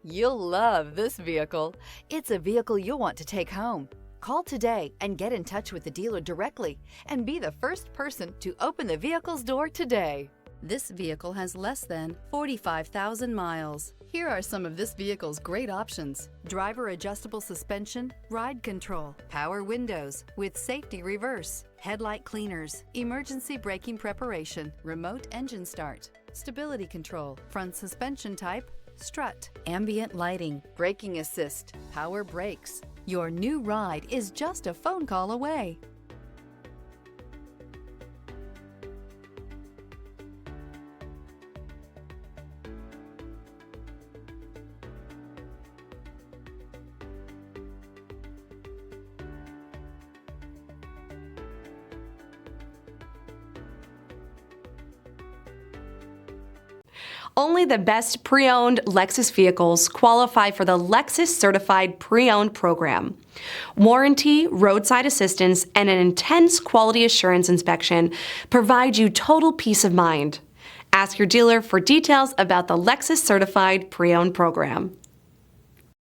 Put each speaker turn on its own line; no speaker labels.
You'll love this vehicle. It's a vehicle you'll want to take home. Call today and get in touch with the dealer directly and be the first person to open the vehicle's door today. This vehicle has less than 45,000 miles. Here are some of this vehicle's great options: driver adjustable suspension, ride control, power windows with safety reverse, headlight cleaners, emergency braking preparation, remote engine start, stability control, front suspension type, strut, ambient lighting, braking assist, power brakes. Your new ride is just a phone call away.
Only the best pre-owned Lexus vehicles qualify for the Lexus Certified Pre-Owned program. Warranty, roadside assistance, and an intense quality assurance inspection provide you total peace of mind. Ask your dealer for details about the Lexus Certified Pre-Owned program.